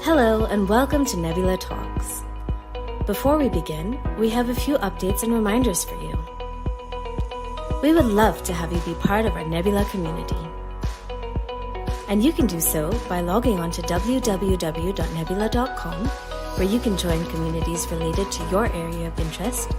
Hello and welcome to Nbyula Talks. Before we begin, we have a few updates and reminders for you. We would love to have you be part of our Nbyula community. And you can do so by logging on to www.nbyula.com, where you can join communities related to your area of interest,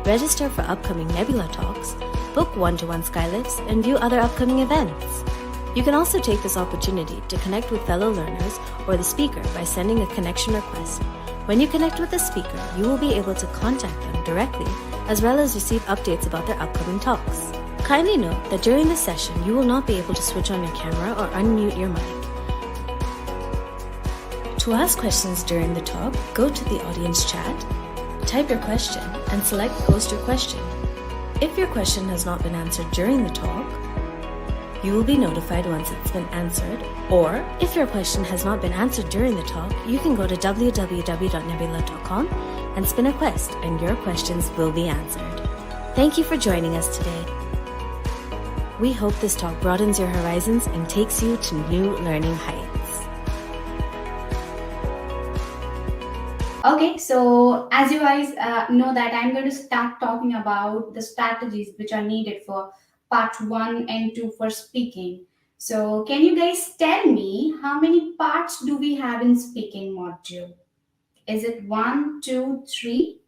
register for upcoming Nbyula Talks, book one-to-one skylifts, and view other upcoming events. You can also take this opportunity to connect with fellow learners or the speaker by sending a connection request. When you connect with the speaker, you will be able to contact them directly as well as receive updates about their upcoming talks. Kindly note that during this session, you will not be able to switch on your camera or unmute your mic. To ask questions during the talk, go to the audience chat, type your question, and select Post Your Question. If your question has not been answered during the talk, you will be notified once it's been answered, or if your question has not been answered during the talk, you can go to www.nbyula.com and spin a quest, and your questions will be answered. Thank you for joining us today. We hope this talk broadens your horizons and takes you to new learning heights. Okay, so as you guys know that I'm going to start talking about the strategies which are needed for part 1 and 2 for speaking. So can you guys tell me how many parts do we have in speaking module? Is it 1, 2, 3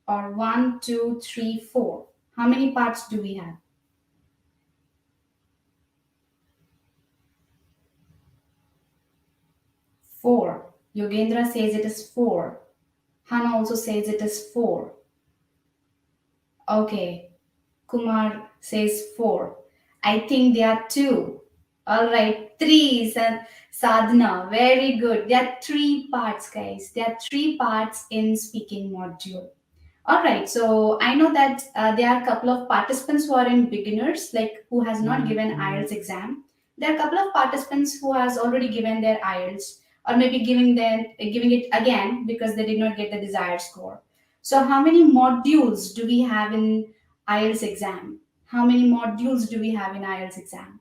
or 1, 2, 3, 4? How many parts do we have? Four. Yogendra says it is 4. Hannah also says it is 4. Okay. Kumar says 4. I think there are 2. All right, 3. Sadhana, very good. There are 3 parts, guys. There are 3 parts in speaking module. All right, so I know that there are a couple of participants who are in beginners, like who has not given IELTS exam. There are a couple of participants who has already given their IELTS, or maybe giving it again because they did not get the desired score. So how many modules do we have in IELTS exam? How many modules do we have in IELTS exam?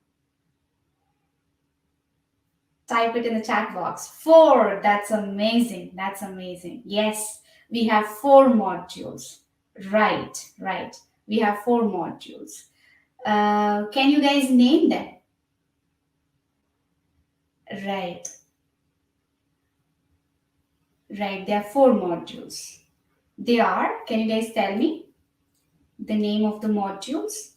Type it in the chat box. 4. That's amazing. That's amazing. Yes, we have 4 modules. Right. We have 4 modules. Can you guys name them? Right. There are 4 modules. They are, can you guys tell me the name of the modules?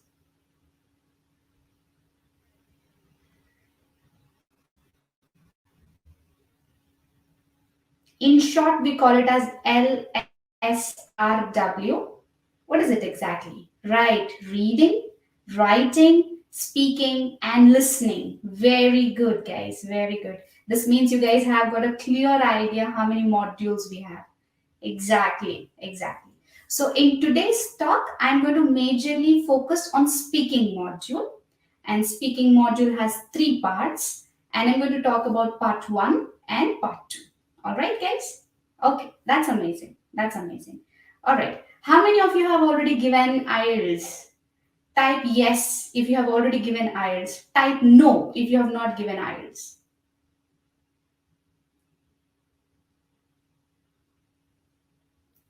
In short, we call it as LSRW. What is it exactly? Right, reading, writing, speaking, and listening. Very good, guys, very good. This means you guys have got a clear idea how many modules we have. Exactly. So in today's talk, I'm going to majorly focus on speaking module. And speaking module has 3 parts. And I'm going to talk about part 1 and part 2. All right, guys? Okay, that's amazing. All right. How many of you have already given IELTS? Type yes if you have already given IELTS. Type no if you have not given IELTS.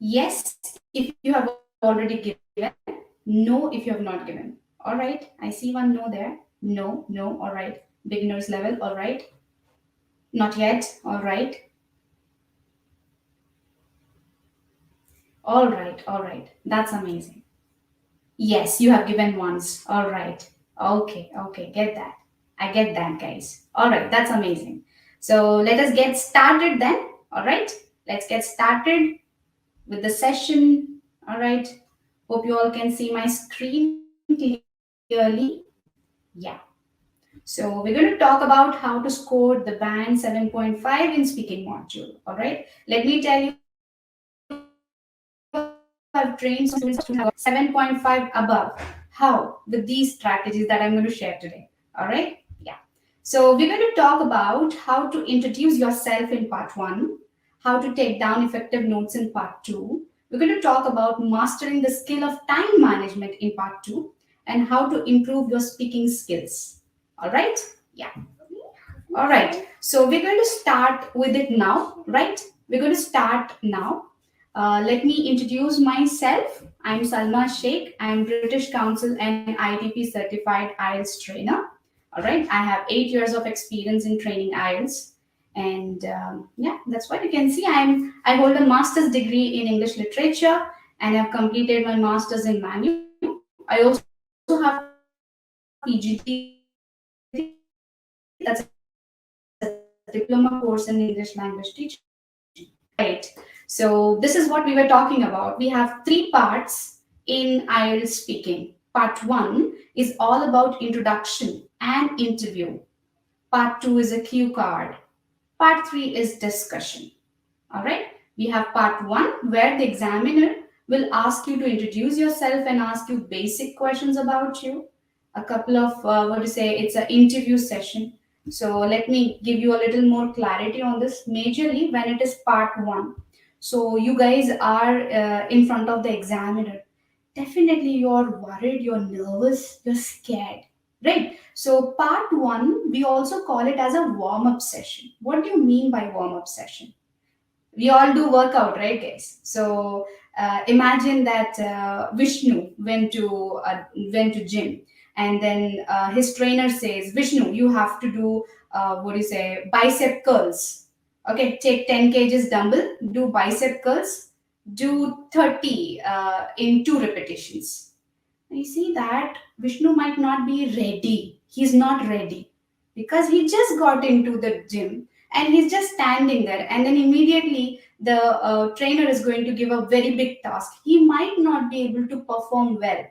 Yes if you have already given. No if you have not given. All right. I see one no there. No. All right. Beginners level. All right. Not yet. All right. All right. That's amazing. Yes, you have given once. All right. Okay. Get that. I get that, guys. All right. That's amazing. So let us get started then. All right. Let's get started with the session. All right. Hope you all can see my screen clearly. Yeah. So we're going to talk about how to score the band 7.5 in speaking module. All right. Let me tell you, I've trained students to have 7.5 above. How? With these strategies that I'm going to share today. All right. Yeah. So we're going to talk about how to introduce yourself in part 1, how to take down effective notes in part 2. We're going to talk about mastering the skill of time management in part 2 and how to improve your speaking skills. All right? Yeah. All right. So we're going to start with it now, right? We're going to start now. Let me introduce myself. I'm Salma Shaik. I'm British Council and IDP certified IELTS trainer. All right. I have 8 years of experience in training IELTS, and yeah, that's what you can see. I hold a master's degree in English literature, and I've completed my master's in Manu. I also have PGDE. That's a diploma course in English language teaching. All right. So this is what we were talking about. We have three parts in IELTS speaking. Part one is all about introduction and interview. Part two is a cue card. Part three is discussion. All right. We have part one where the examiner will ask you to introduce yourself and ask you basic questions about you. A couple of, it's an interview session. So let me give you a little more clarity on this. Majorly, when it is part one, so you guys are in front of the examiner. Definitely, you're worried, you're nervous, you're scared, right? So, part one, we also call it as a warm up session. What do you mean by warm up session? We all do workout, right, guys? So imagine that Vishnu went to gym, and then his trainer says, Vishnu, you have to do what do you say, bicep curls. Okay, take 10 kgs dumbbell, do bicep curls, do 30 in 2 repetitions. You see that Vishnu might not be ready. He's not ready because he just got into the gym and he's just standing there. And then immediately the trainer is going to give a very big task. He might not be able to perform well.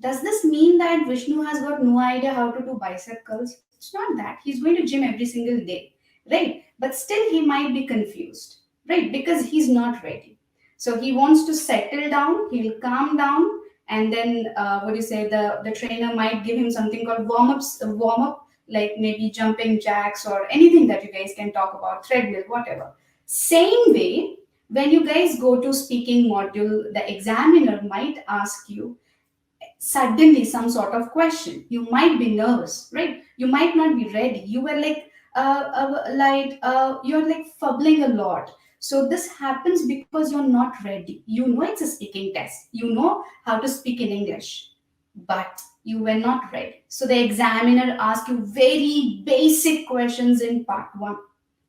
Does this mean that Vishnu has got no idea how to do bicep curls? It's not that. He's going to gym every single day, right? But still, he might be confused, right? Because he's not ready. So he wants to settle down, he'll calm down, and then what do you say? The trainer might give him something called warm up, like maybe jumping jacks or anything that you guys can talk about, treadmill, whatever. Same way, when you guys go to speaking module, the examiner might ask you suddenly some sort of question. You might be nervous, right? You might not be ready. You were you're like fumbling a lot. So this happens because you're not ready. You know it's a speaking test. You know how to speak in English, but you were not ready. So the examiner asked you very basic questions in part one.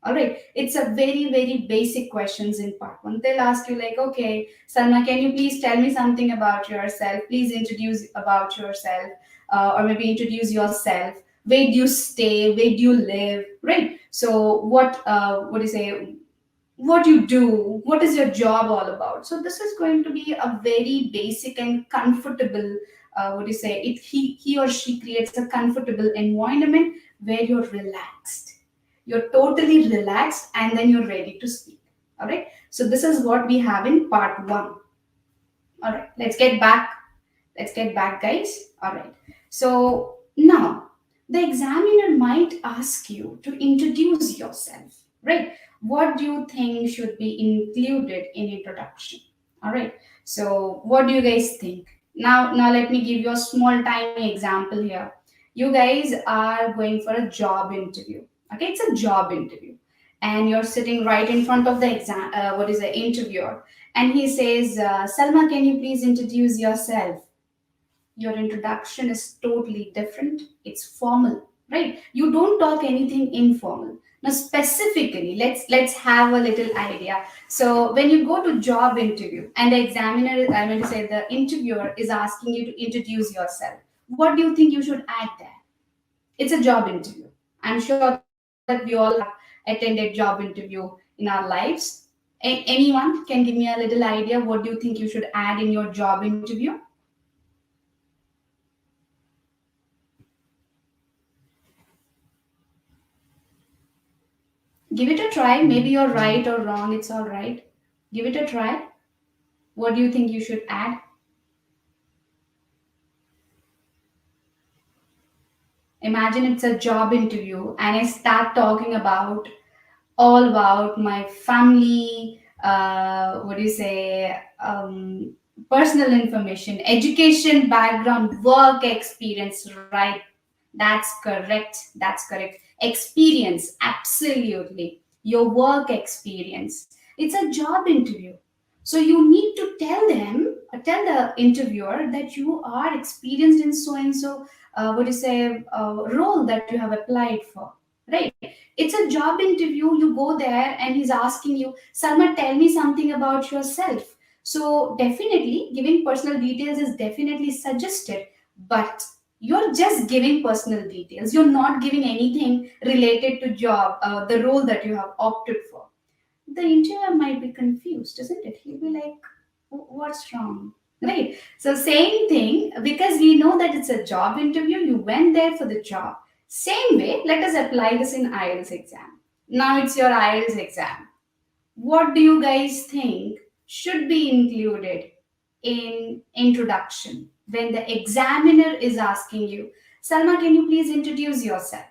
All right, it's a very, very basic questions in part one. They'll ask you like, okay, Salma, can you please tell me something about yourself? Please introduce about yourself, or maybe introduce yourself. Where do you stay? Where do you live? Right. So what do you say? What you do? What is your job all about? So this is going to be a very basic and comfortable. What do you say? He or she creates a comfortable environment where you're relaxed, you're totally relaxed, and then you're ready to speak. All right, so this is what we have in part one. All right, let's get back, guys. All right, so now the examiner might ask you to introduce yourself, right? What do you think should be included in introduction? All right, so what do you guys think? Now let me give you a small tiny example here. You guys are going for a job interview. Okay, it's a job interview, and you're sitting right in front of the what is the interviewer, and he says, Selma, can you please introduce yourself? Your introduction is totally different. It's formal, right? You don't talk anything informal. Now, specifically, let's have a little idea. So, when you go to job interview and the examiner, I mean to say, the interviewer is asking you to introduce yourself, what do you think you should add there? It's a job interview. I'm sure that we all have attended job interview in our lives. Anyone can give me a little idea? What do you think you should add in your job interview? Give it a try. Maybe you're right or wrong. It's all right. Give it a try. What do you think you should add? Imagine it's a job interview and I start talking about all about my family, what do you say, personal information, education background, work experience, right? That's correct. That's correct. Experience, absolutely. Your work experience. It's a job interview. So you need to tell the interviewer that you are experienced in so and so, role that you have applied for. Right? It's a job interview. You go there and he's asking you, Salma, tell me something about yourself. So definitely giving personal details is definitely suggested, but you're just giving personal details. You're not giving anything related to job, the role that you have opted for. The interviewer might be confused, isn't it? He'll be like, What's wrong?" Right? So, same thing, because we know that it's a job interview, you went there for the job. Same way, let us apply this in IELTS exam. Now it's your IELTS exam. What do you guys think should be included in introduction when the examiner is asking you, Salma, can you please introduce yourself?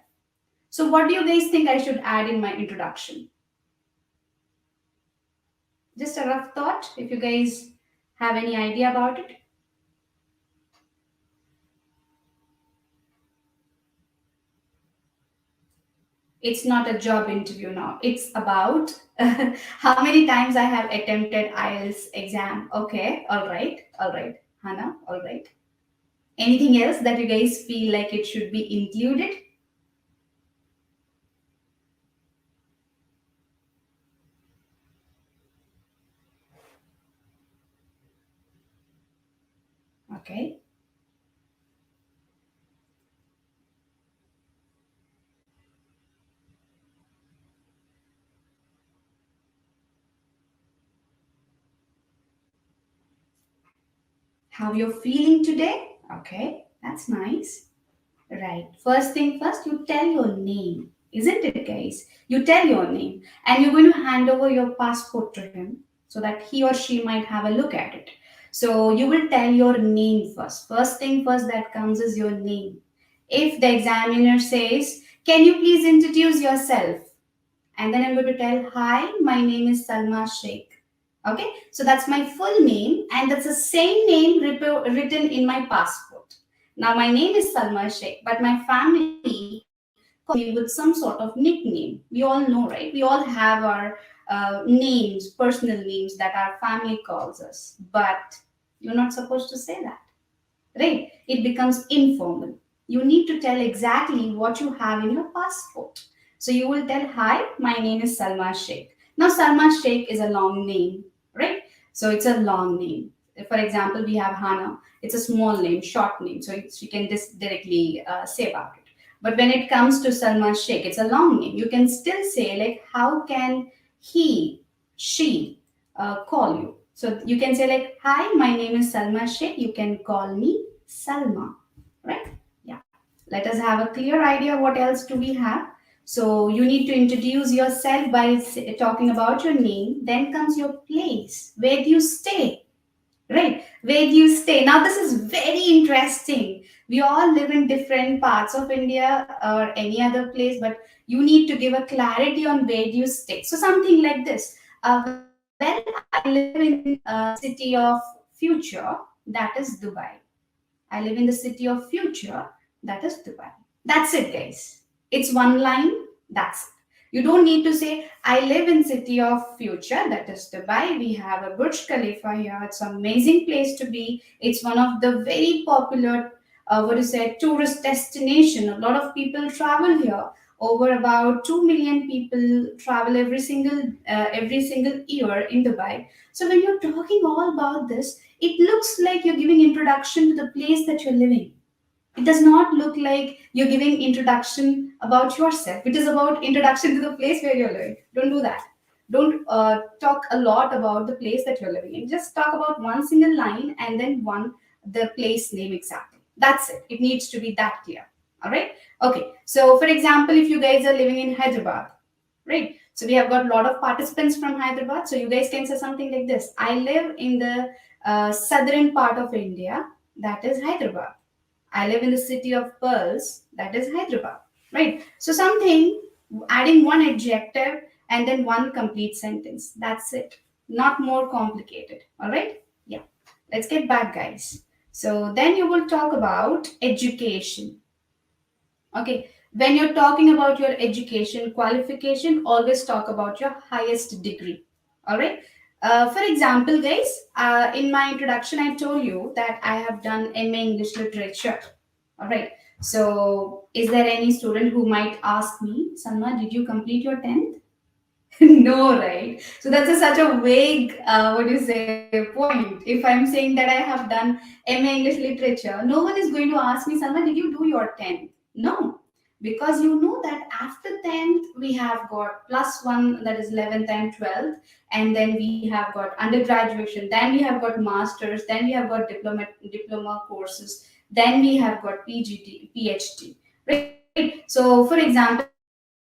So, what do you guys think I should add in my introduction? Just a rough thought, if you guys have any idea about it. It's not a job interview now. It's about how many times I have attempted IELTS exam. Okay, all right, Hannah, all right. Anything else that you guys feel like it should be included? Okay. How you're feeling today? Okay, that's nice. Right. First thing first, you tell your name, isn't it, guys? You tell your name, and you're going to hand over your passport to him so that he or she might have a look at it. So you will tell your name first. First thing first that comes is your name. If the examiner says, "Can you please introduce yourself?" And then I'm going to tell, "Hi, my name is Salma Shaik." Okay, so that's my full name, and that's the same name written in my passport. Now, my name is Salma Shaik, but my family calls me with some sort of nickname. We all know, right? We all have our names, personal names that our family calls us, but you're not supposed to say that, right? It becomes informal. You need to tell exactly what you have in your passport. So you will tell, "Hi, my name is Salma Sheikh." Now, Salma Sheikh is a long name, right? So it's a long name. For example, we have Hana. It's a small name, short name, so you can just directly say about it. But when it comes to Salma Sheikh, it's a long name. You can still say, like, how can he, she call you? So you can say, like, "Hi, my name is Salma Sheikh. You can call me Salma," right? Yeah. Let us have a clear idea what else do we have. So you need to introduce yourself by talking about your name. Then comes your place. Where do you stay? Right? Where do you stay? Now this is very interesting. We all live in different parts of India or any other place, but you need to give a clarity on where do you stay. So something like this. Well, I live in city of future, that is Dubai. I live in the city of future, that is Dubai. That's it, guys. It's one line, that's it. You don't need to say, "I live in city of future, that is Dubai. We have a Burj Khalifa here. It's an amazing place to be. It's one of the very popular, tourist destination. A lot of people travel here. Over about 2 million people travel every single year in Dubai. So when you're talking all about this, it looks like you're giving introduction to the place that you're living. It does not look like you're giving introduction about yourself. It is about introduction to the place where you're living. Don't do that. Don't talk a lot about the place that you're living in. Just talk about one single line and then one the place name exactly. That's it. It needs to be that clear. All right. Okay. So, for example, if you guys are living in Hyderabad, right? So we have got a lot of participants from Hyderabad. So you guys can say something like this: "I live in the southern part of India, that is Hyderabad. I live in the city of pearls, that is Hyderabad." Right? So something, adding one adjective and then one complete sentence. That's it. Not more complicated. All right? Yeah. Let's get back, guys. So then you will talk about education. Okay. When you're talking about your education qualification, always talk about your highest degree. All right. For example, guys, in my introduction, I told you that I have done MA English Literature. All right. So, is there any student who might ask me, Salma, did you complete your 10th? No, right? So that's such a vague, what do you say, point. If I'm saying that I have done MA English Literature, no one is going to ask me, Salma, did you do your 10th? No, because you know that after 10th we have got plus one, that is 11th and 12th, and then we have got undergraduation, then we have got masters, then we have got diploma courses, then we have got PhD, right? So for example,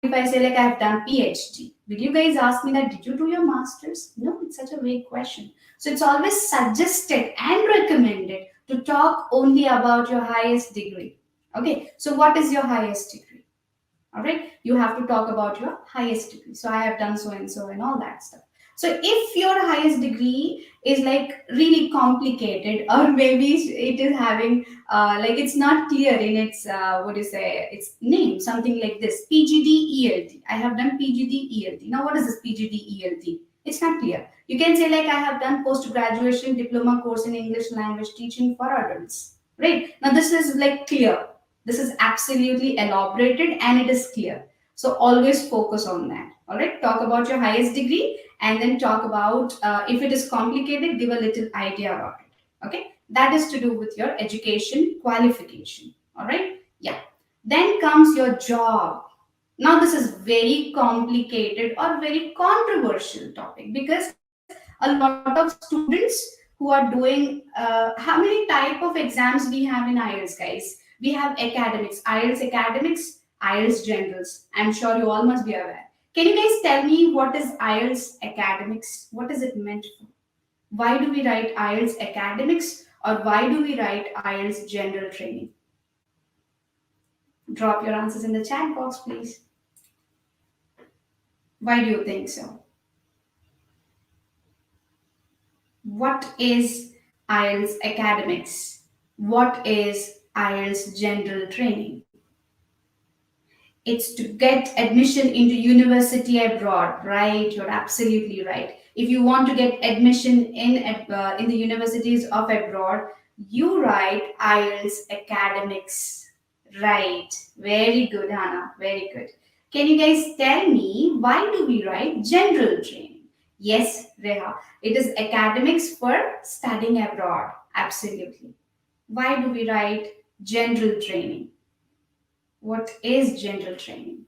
if I say like I have done PhD, will you guys ask me that did you do your masters? No, it's such a vague question. So it's always suggested and recommended to talk only about your highest degree. Okay, so what is your highest degree? All right, you have to talk about your highest degree. So I have done so and all that stuff. So if your highest degree is like really complicated, or maybe it is having like it's not clear in its what do you say, its name, something like this, PGDELT. I have done PGDELT. Now what is this PGDELT? It's not clear. You can say like I have done post graduation diploma course in English language teaching for adults, right? Now this is like clear, this is absolutely elaborated and it is clear. So always focus on that. All right. Talk about your highest degree and then talk about if it is complicated, give a little idea about it. Okay. That is to do with your education qualification. All right. Yeah. Then comes your job. Now this is very complicated or very controversial topic because a lot of students who are doing how many type of exams we have in IELTS, guys? We have academics, IELTS academics, IELTS generals. I'm sure you all must be aware. Can you guys tell me what is IELTS academics? What is it meant for? Why do we write IELTS academics or why do we write IELTS general training? Drop your answers in the chat box, please. Why do you think so? What is IELTS academics? What is IELTS general training? It's to get admission into university abroad, right? You're absolutely right. If you want to get admission in the universities of abroad, you write IELTS academics, right? Very good, Hannah. Very good. Can you guys tell me why do we write general training? Yes, Reha. It is academics for studying abroad. Absolutely. Why do we write general training? What is general training?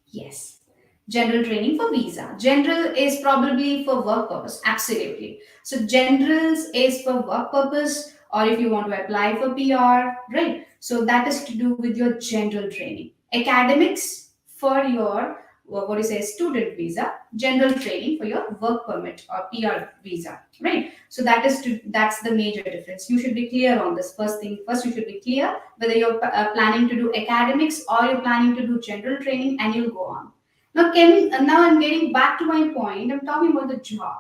Yes. General training for visa. General is probably for work purpose. Absolutely. So generals is for work purpose or if you want to apply for PR, right? So that is to do with your general training. Academics for your what do you say student visa, general training for your work permit or PR visa, right? So that's the major difference. You should be clear on this. First thing first, you should be clear whether you're planning to do academics or you're planning to do general training, and you'll go on. Now I'm getting back to my point. I'm talking about the job,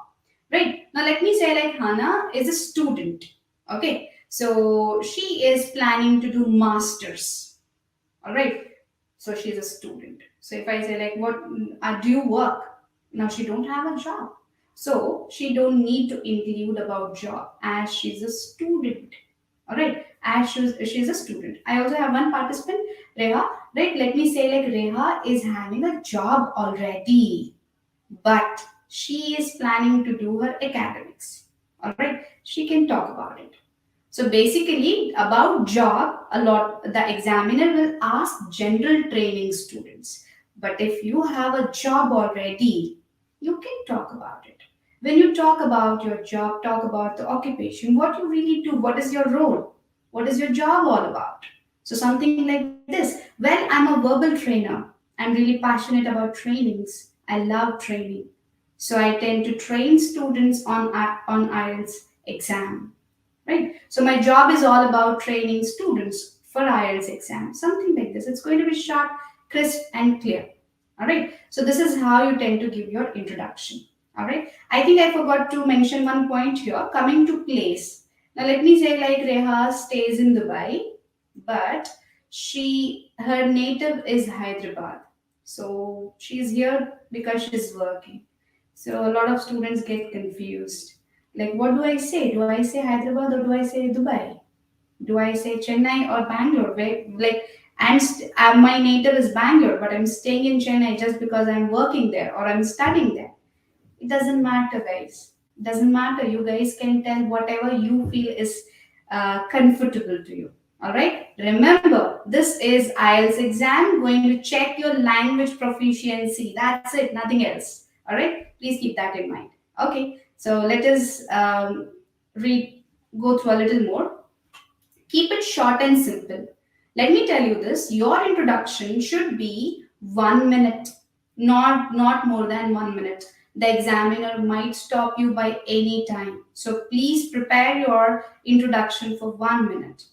right? Now let me say like Hannah is a student. Okay, so she is planning to do masters. All right, so she's a student. So if I say like what do you work? Now she don't have a job, so she don't need to include about job as she's a student. All right, as she's a student. I also have one participant, Reha. Right, let me say like Reha is having a job already, but she is planning to do her academics. All right, she can talk about it. So basically, about job, a lot the examiner will ask general training students. But if you have a job already, you can talk about it. When you talk about your job, talk about the occupation, what you really do, what is your role, what is your job all about. So something like this. Well, I'm a verbal trainer. I'm really passionate about trainings. I love training. So I tend to train students on IELTS exam, right? So my job is all about training students for IELTS exam, something like this. It's going to be short, crisp, and clear. All right. So this is how you tend to give your introduction. All right. I think I forgot to mention one point here. Coming to place. Now let me say like Reha stays in Dubai, but her native is Hyderabad. So she's here because she's working. So a lot of students get confused. Like what do I say? Do I say Hyderabad or do I say Dubai? Do I say Chennai or Bangalore? Like my native is Bangalore, but I'm staying in Chennai just because I'm working there or I'm studying there. It doesn't matter, guys. It doesn't matter. You guys can tell whatever you feel is comfortable to you. All right. Remember, this is IELTS exam going to check your language proficiency. That's it. Nothing else. All right. Please keep that in mind. Okay. So let us read. Go through a little more. Keep it short and simple. Let me tell you this, your introduction should be 1 minute, not more than 1 minute. The examiner might stop you by any time. So please prepare your introduction for 1 minute.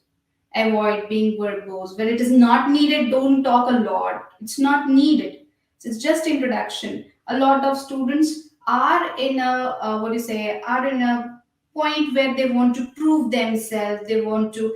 Avoid being verbose. When it is not needed, don't talk a lot. It's not needed. So it's just introduction. A lot of students are in a what do you say? Are in a point where they want to prove themselves. They want to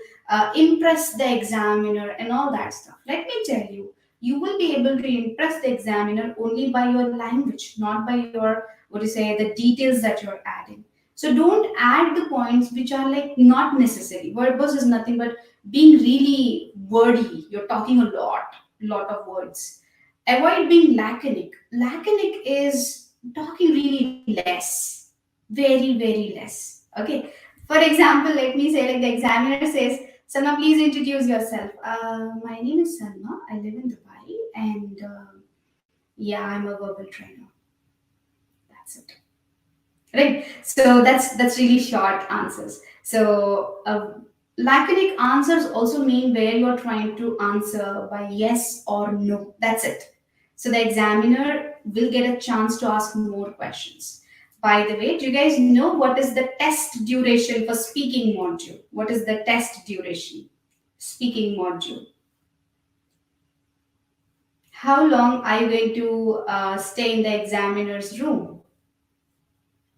impress the examiner and all that stuff. Let me tell you, you will be able to impress the examiner only by your language, not by your what do you say the details that you're adding. So don't add the points which are like not necessary. Verbose is nothing but being really wordy. You're talking a lot of words. Avoid being laconic. Laconic is talking really less, very less. Okay. For example, let me say like the examiner says, Salma, please introduce yourself. My name is Salma. I live in Dubai, and yeah, I'm a verbal trainer. That's it. Right. So that's really short answers. So laconic answers also mean where you're trying to answer by yes or no. That's it. So the examiner will get a chance to ask more questions. By the way, do you guys know what is the test duration for speaking module? What is the test duration? Speaking module. How long are you going to stay in the examiner's room?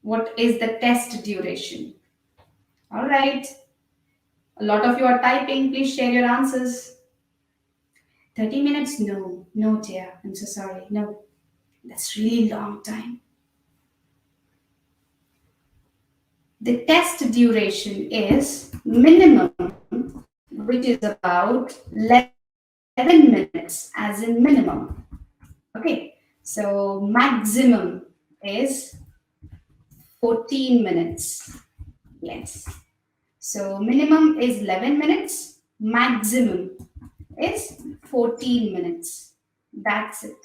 What is the test duration? All right. A lot of you are typing. Please share your answers. 30 minutes? No. No, dear. I'm so sorry. No. That's really long time. The test duration is minimum, which is about 11 minutes, as in minimum. Okay. So maximum is 14 minutes. Yes. So minimum is 11 minutes. Maximum is 14 minutes. That's it.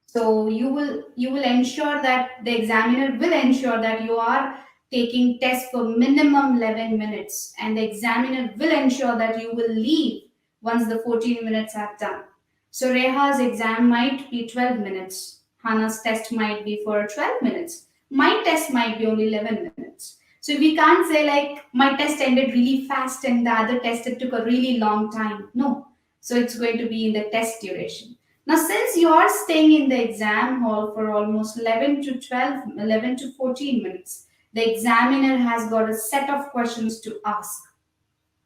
So you will ensure that the examiner will ensure that you are taking test for minimum 11 minutes, and the examiner will ensure that you will leave once the 14 minutes are done. So Reha's exam might be 12 minutes. Hana's test might be for 12 minutes. My test might be only 11 minutes. So we can't say like my test ended really fast and the other test it took a really long time. No. So it's going to be in the test duration. Now, since you are staying in the exam hall for almost 11 to 12, 11 to 14 minutes, the examiner has got a set of questions to ask.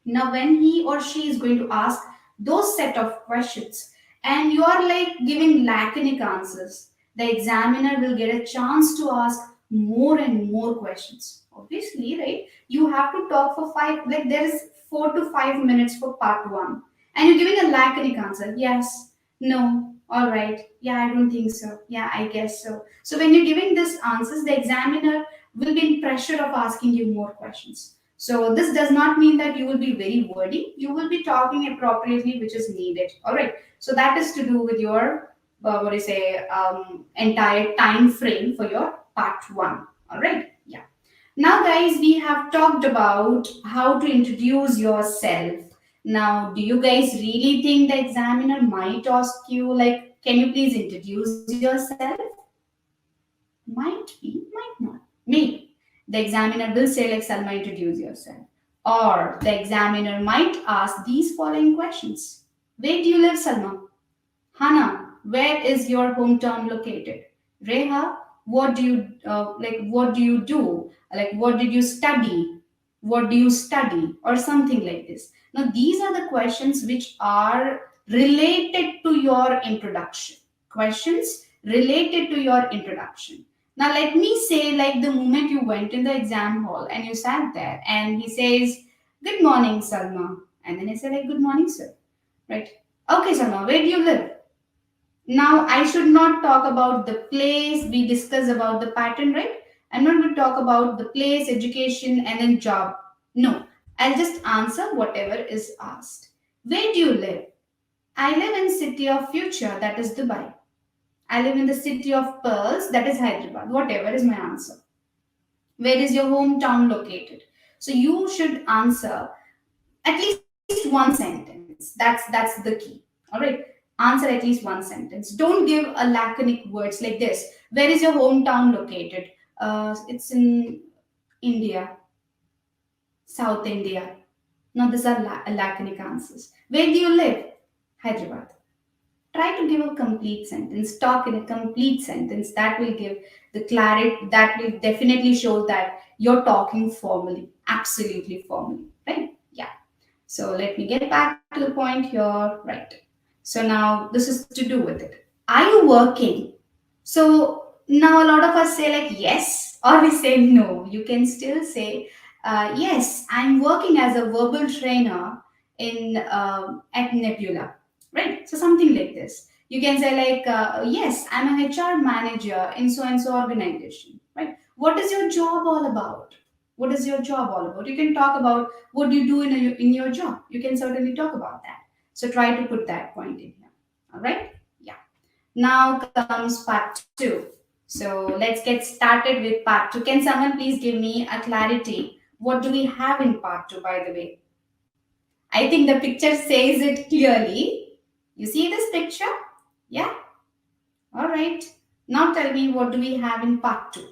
Now, when he or she is going to ask those set of questions, and you are like giving laconic answers, the examiner will get a chance to ask more and more questions. Obviously, right? You have to talk for like there is 4 to 5 minutes for part one, and you're giving a laconic answer. Yes, no, all right, yeah, I don't think so. Yeah, I guess so. So when you're giving these answers, the examiner will be in pressure of asking you more questions. So this does not mean that you will be very wordy. You will be talking appropriately, which is needed. All right. So that is to do with your what do you say entire time frame for your part one. All right. Yeah. Now, guys, we have talked about how to introduce yourself. Now, do you guys really think the examiner might ask you like, can you please introduce yourself? Might be, might not. Maybe. The examiner will say, like, Salma, introduce yourself. Or the examiner might ask these following questions. Where do you live, Salma? Hana, where is your hometown located? Reha, what do you what do you do, like what did you study, what do you study, or something like this. Now these are the questions which are related to your introduction. Questions related to your introduction. Now let me say, like the moment you went in the exam hall and you sat there and he says, good morning Salma, and then I say like, good morning sir, right? Okay Salma, where do you live? Now, I should not talk about the place. We discuss about the pattern, right? I'm not going to talk about the place, education, and then job. No, I'll just answer whatever is asked. Where do you live? I live in city of future, that is Dubai. I live in the city of pearls, that is Hyderabad. Whatever is my answer. Where is your hometown located? So you should answer at least one sentence. That's the key. All right, answer at least one sentence. Don't give a laconic words like this. Where is your hometown located? It's in India, South India. No, these are laconic answers. Where do you live? Hyderabad. Try to give a complete sentence. Talk in a complete sentence. That will give the clarity. That will definitely show that you're talking formally, absolutely formally, right? Yeah. So let me get back to the point here. Right. So now this is to do with it. Are you working? So now a lot of us say like yes, or we say no. You can still say yes. I'm working as a verbal trainer in at Nbyula, right? So something like this. You can say like yes, I'm an HR manager in so and so organization, right? What is your job all about? What is your job all about? You can talk about what do you do in your job. You can certainly talk about that. So try to put that point in here. All right. Yeah. Now comes part two. So let's get started with part two. Can someone please give me a clarity? What do we have in part two, by the way? I think the picture says it clearly. You see this picture? Yeah? All right. Now tell me, what do we have in part two?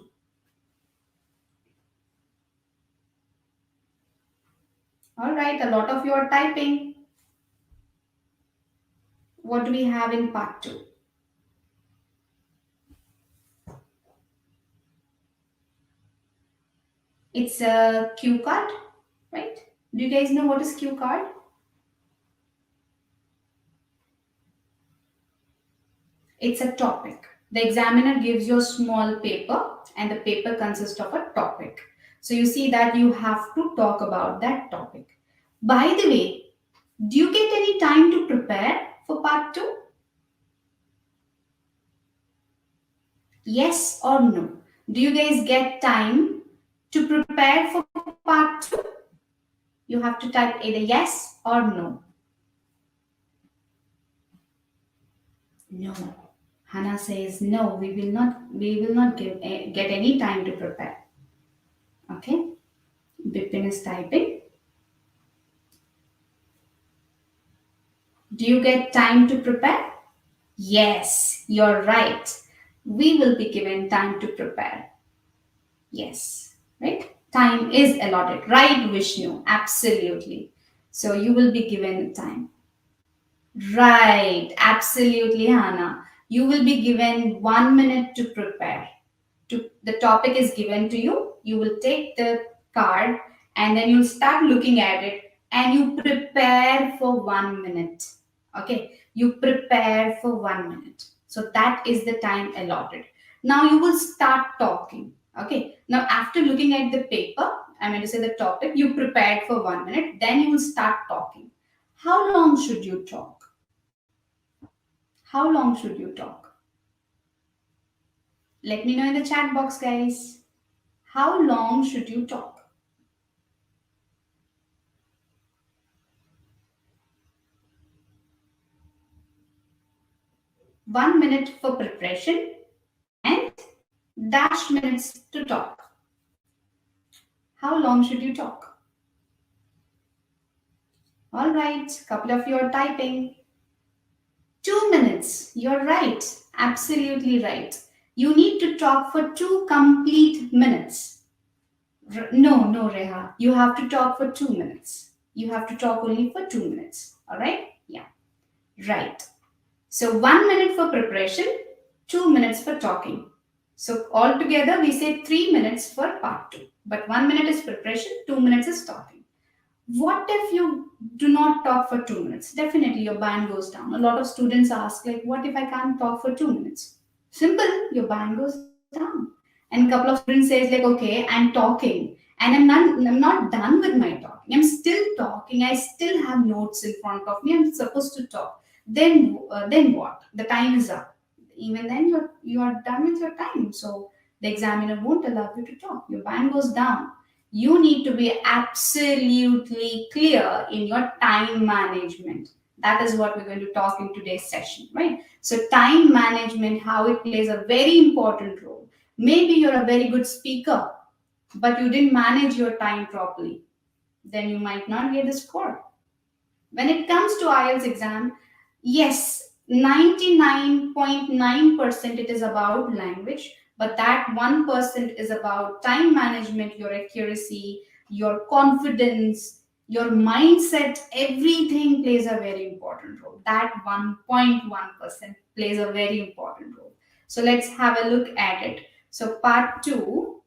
All right, a lot of you are typing. What do we have in part two? It's a cue card, right? Do you guys know what is cue card? It's a topic. The examiner gives you a small paper, and the paper consists of a topic. So you see that you have to talk about that topic. By the way, do you get any time to prepare for part two? Yes or no? Do you guys get time to prepare for part two? You have to type either yes or no. No. Hannah says no, we will not get any time to prepare. Okay? Bipin is typing. Do you get time to prepare? Yes, you're right. We will be given time to prepare. Yes, right? Time is allotted, right, Vishnu? Absolutely. So you will be given time. Right, absolutely, Hannah. You will be given 1 minute to prepare. The topic is given to you. You will take the card and then you'll start looking at it and you prepare for 1 minute. Okay, you prepare for 1 minute. So that is the time allotted. Now you will start talking. Okay, now after looking at the paper, I'm going to say the topic, you prepared for 1 minute, then you will start talking. How long should you talk? How long should you talk? Let me know in the chat box, guys. How long should you talk? 1 minute for preparation and dash minutes to talk. How long should you talk? All right, couple of you are typing. 2 minutes. You're right. Absolutely right. You need to talk for 2 complete minutes. No, Reha. You have to talk for 2 minutes. You have to talk only for 2 minutes. All right? Yeah. Right. So 1 minute for preparation, 2 minutes for talking. So altogether, we say 3 minutes for part two. But 1 minute is preparation, 2 minutes is talking. What if you do not talk for 2 minutes? Definitely your band goes down. A lot of students ask, like, what if I can't talk for 2 minutes? Simple, your band goes down. And a couple of students says, like, okay, I'm talking and I'm not done with my talking. I'm still talking. I still have notes in front of me. I'm supposed to talk. Then what? The time is up. Even then, you are done with your time. So the examiner won't allow you to talk. Your band goes down. You need to be absolutely clear in your time management. That is what we're going to talk in today's session, right? So time management, how it plays a very important role. Maybe you're a very good speaker, but you didn't manage your time properly. Then you might not get the score. When it comes to IELTS exam, yes, 99.9% it is about language, but that 1% is about time management, your accuracy, your confidence, your mindset. Everything plays a very important role. That 1.1% plays a very important role. So let's have a look at it. So part 2,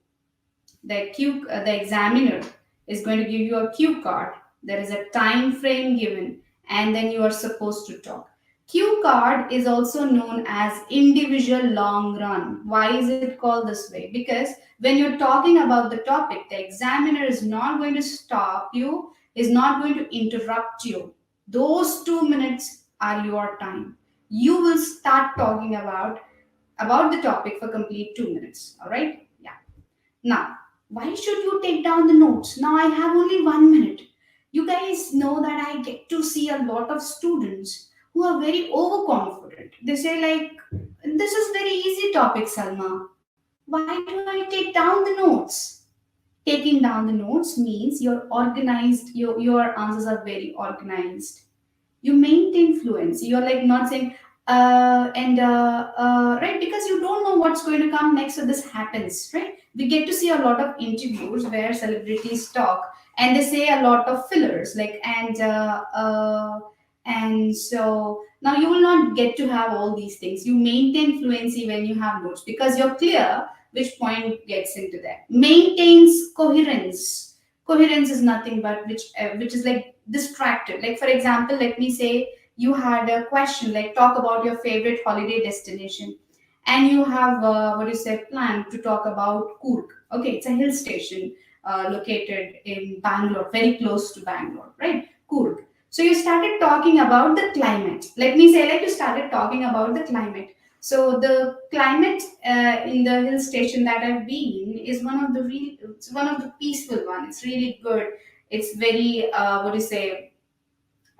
the examiner is going to give you a cue card. There is a time frame given, and then you are supposed to talk. Cue card is also known as individual long run. Why is it called this way? Because when you're talking about the topic, the examiner is not going to stop you, is not going to interrupt you. Those 2 minutes are your time. You will start talking about the topic for complete 2 minutes. All right? Yeah. Now, why should you take down the notes? Now I have only 1 minute. You guys know that I get to see a lot of students who are very overconfident. They say, like, this is very easy topic, Salma. Why do I take down the notes? Taking down the notes means you're organized, your answers are very organized. You maintain fluency. You're like not saying right, because you don't know what's going to come next. So this happens, right? We get to see a lot of interviews where celebrities talk and they say a lot of fillers, like and so now you will not get to have all these things. You maintain fluency when you have notes because you're clear which point gets into that. Maintains coherence. Coherence is nothing but which is like distracted. Like for example, let me say you had a question like talk about your favorite holiday destination, and you have what you say planned to talk about Coorg. Okay, it's a hill station located in Bangalore, very close to Bangalore, right? Coorg. So you started talking about the climate. Let me say like you started talking about the climate. So the climate in the hill station that I've been is it's one of the peaceful one. It's really good. It's very what do you say?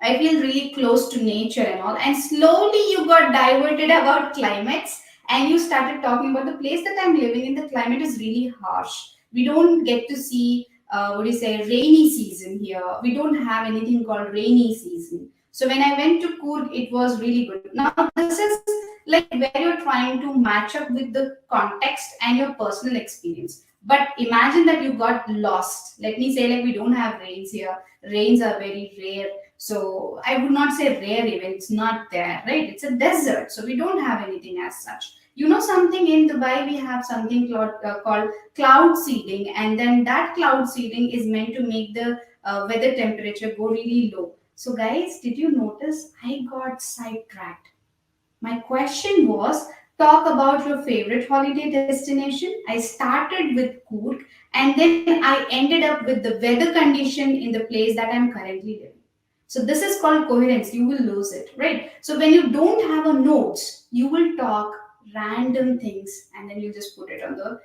I feel really close to nature and all. And slowly you got diverted about climates and you started talking about the place that I'm living in. The climate is really harsh. We don't get to see, what do you say, rainy season here. We don't have anything called rainy season. So when I went to Coorg, it was really good. Now, this is like where you're trying to match up with the context and your personal experience. But imagine that you got lost. Let me say, like, we don't have rains here. Rains are very rare, so I would not say rare even, it's not there, right? It's a desert, so we don't have anything as such. You know something, in Dubai we have something called cloud seeding, and then that cloud seeding is meant to make the weather temperature go really low. So guys, did you notice I got sidetracked? My question was talk about your favorite holiday destination. I started with Coorg and then I ended up with the weather condition in the place that I'm currently living. So this is called coherence. You will lose it, right? So when you don't have a notes, you will talk random things and then you just put it on the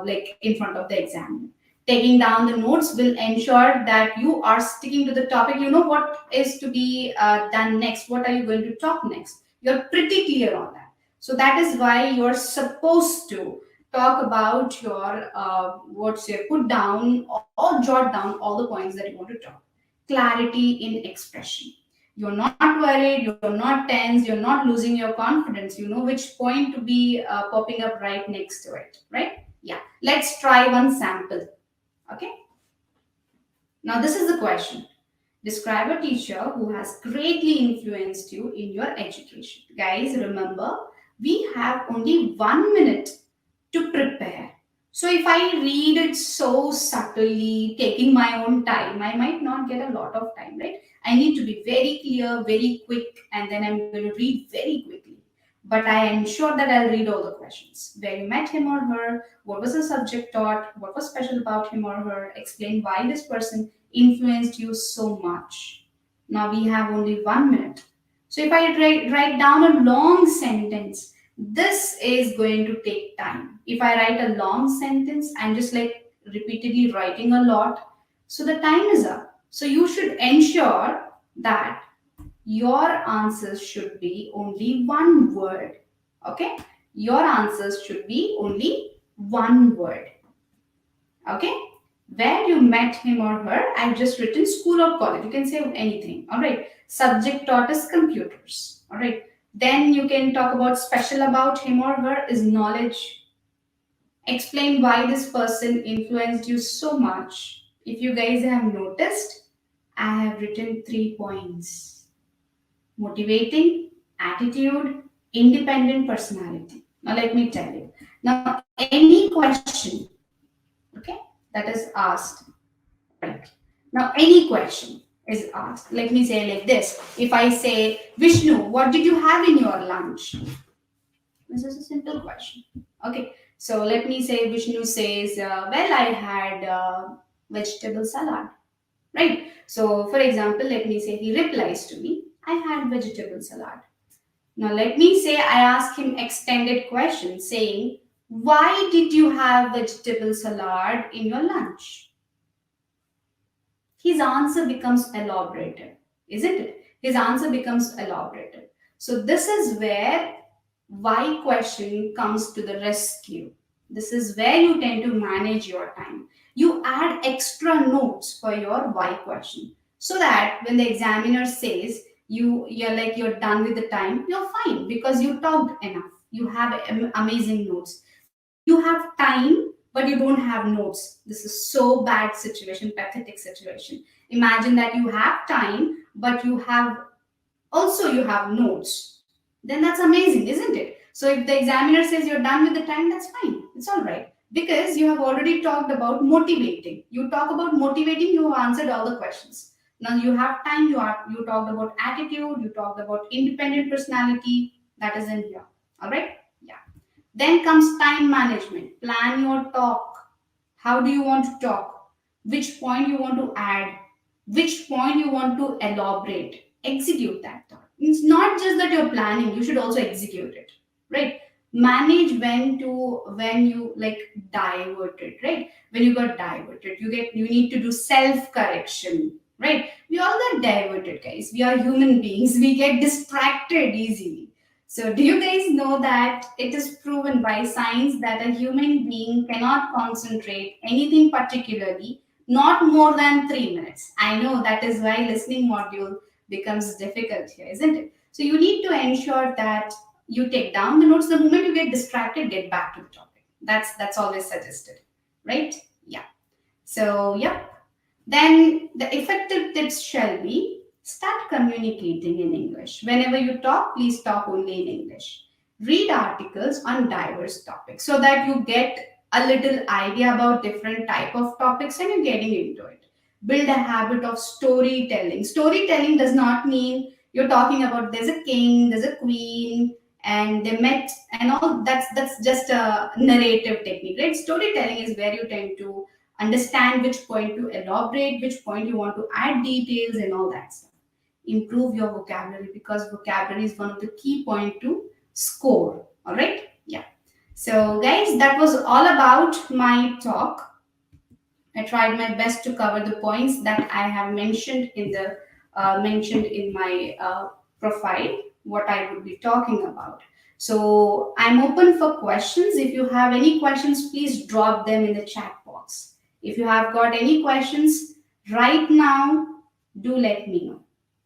like in front of the examiner. Taking down the notes will ensure that you are sticking to the topic. You know what is to be done next. What are you going to talk next? You're pretty clear on that. So that is why you're supposed to talk about your what's your put down or jot down all the points that you want to talk. Clarity in expression. You're not worried, you're not tense, you're not losing your confidence. You know which point to be popping up right next to it, right? Yeah. Let's try one sample. Okay. Now, this is the question. Describe a teacher who has greatly influenced you in your education. Guys, remember, we have only 1 minute to prepare. So if I read it so subtly, taking my own time, I might not get a lot of time, right? I need to be very clear, very quick, and then I'm going to read very quickly. But I ensure that I'll read all the questions. Where you met him or her, what was the subject taught, what was special about him or her, explain why this person influenced you so much. Now we have only 1 minute. So if I write down a long sentence, this is going to take time. If I write a long sentence, I'm just like repeatedly writing a lot. So the time is up. So you should ensure that your answers should be only one word. Okay? Your answers should be only one word. Okay? Where you met him or her, I've just written school or college. You can say anything. All right. Subject taught is computers. All right. Then you can talk about special about him or her is knowledge. Explain why this person influenced you so much. If you guys have noticed, I have written 3 points: motivating, attitude, independent personality. Now, let me tell you. Now, any question, okay, that is asked, right? Now, any question is asked. Let me say like this. If I say, Vishnu, what did you have in your lunch? This is a simple question. Okay, so let me say Vishnu says, well, I had vegetable salad, right? So, for example, let me say he replies to me, I had vegetable salad. Now, let me say I ask him extended question saying, why did you have vegetable salad in your lunch? His answer becomes elaborated, isn't it? His answer becomes elaborated. So, this is where why question comes to the rescue. This is where you tend to manage your time. You add extra notes for your why question so that when the examiner says you're done with the time, you're fine because you talked enough. You have amazing notes. You have time but you don't have notes. This is so bad situation, pathetic situation. Imagine that you have time but you have notes, then that's amazing, isn't it? So if the examiner says you're done with the time, that's fine. It's all right. Because you have already talked about motivating. You talk about motivating, you have answered all the questions. Now you have time, you talked about attitude, you talked about independent personality, that is in here. All right? Yeah. Then comes time management. Plan your talk. How do you want to talk? Which point you want to add? Which point you want to elaborate? Execute that thought. It's not just that you're planning, you should also execute it, right? Manage when you like diverted, right? When you got diverted, you need to do self correction, right? We all get diverted, guys. We are human beings. We get distracted easily. So, do you guys know that it is proven by science that a human being cannot concentrate anything particularly not more than 3 minutes? I know that is why listening module becomes difficult here, isn't it? So, you need to ensure that you take down the notes. The moment you get distracted, get back to the topic. That's always suggested, right? Yeah. So, yep. Then the effective tips shall be start communicating in English. Whenever you talk, please talk only in English. Read articles on diverse topics so that you get a little idea about different type of topics and you're getting into it. Build a habit of storytelling. Storytelling does not mean you're talking about there's a king, there's a queen, and they met and all. That's just a narrative technique, right? Storytelling is where you tend to understand which point to elaborate, which point you want to add details and all that stuff. Improve your vocabulary because vocabulary is one of the key point to score. All right? Yeah. So guys, that was all about my talk. I tried my best to cover the points that I have mentioned in my profile, what I would be talking about. So I'm open for questions. If you have any questions, please drop them in the chat box. If you have got any questions right now, do let me know.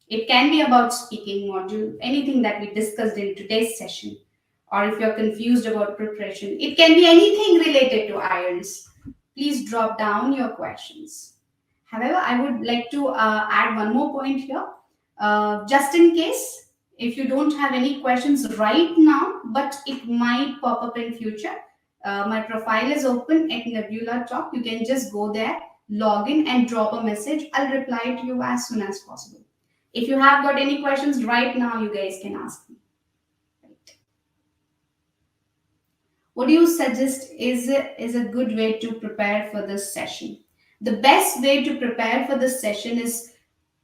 It can be about speaking module, anything that we discussed in today's session, or if you're confused about preparation, it can be anything related to IELTS. Please drop down your questions. However, I would like to add one more point here. Just in case, if you don't have any questions right now, but it might pop up in future, My profile is open at Nbyula Talk. You can just go there, log in, and drop a message. I'll reply to you as soon as possible. If you have got any questions right now, you guys can ask me. Right. What do you suggest is a good way to prepare for this session? The best way to prepare for this session is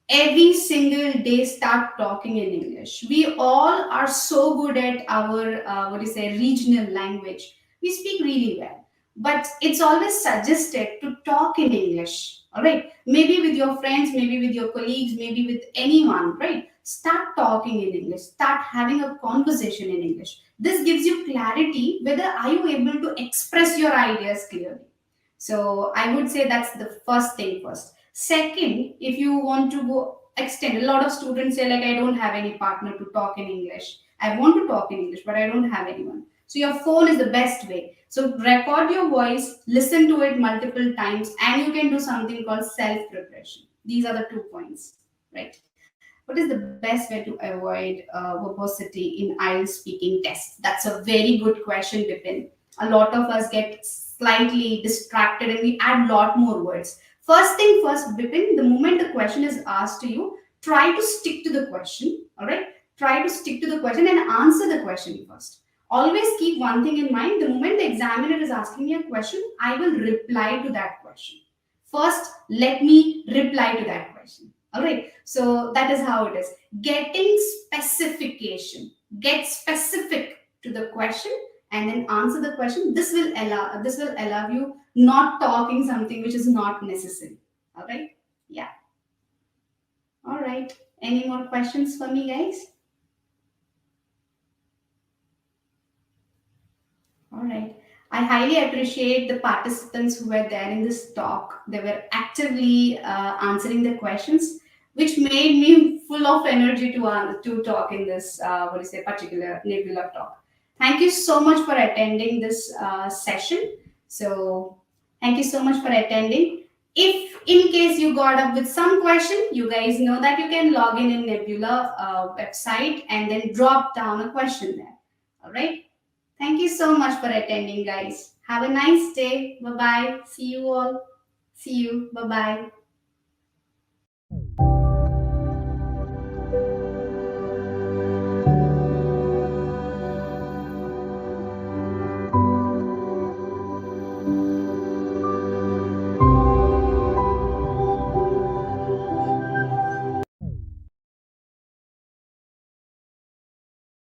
every single day start talking in English. We all are so good at our regional language. We speak really well, but it's always suggested to talk in English. All right, maybe with your friends, maybe with your colleagues, maybe with anyone. Right, start talking in English. Start having a conversation in English. This gives you clarity whether are you able to express your ideas clearly. So I would say that's the first thing first. Second, if you want to go extend, a lot of students say like I don't have any partner to talk in English. I want to talk in English, but I don't have anyone. So your phone is the best way. So record your voice, listen to it multiple times, and you can do something called self-preparation. These are the 2 points, right? What is the best way to avoid verbosity in IELTS speaking tests? That's a very good question, Bipin. A lot of us get slightly distracted and we add a lot more words. First thing first, Bipin, the moment the question is asked to you, try to stick to the question. All right? Try to stick to the question and answer the question first. Always keep one thing in mind. The moment the examiner is asking me a question, I will reply to that question. First, let me reply to that question. All right. So that is how it is. Getting specification. Get specific to the question and then answer the question. This will allow you not talking something which is not necessary. All right. Yeah. All right. Any more questions for me, guys? All right. I highly appreciate the participants who were there in this talk. They were actively answering the questions, which made me full of energy to talk in this particular Nebula talk. Thank you so much for attending this session. So thank you so much for attending. If in case you got up with some question, you guys know that you can log in Nebula website and then drop down a question there. All right. Thank you so much for attending, guys. Have a nice day. Bye bye. See you all. See you. Bye bye.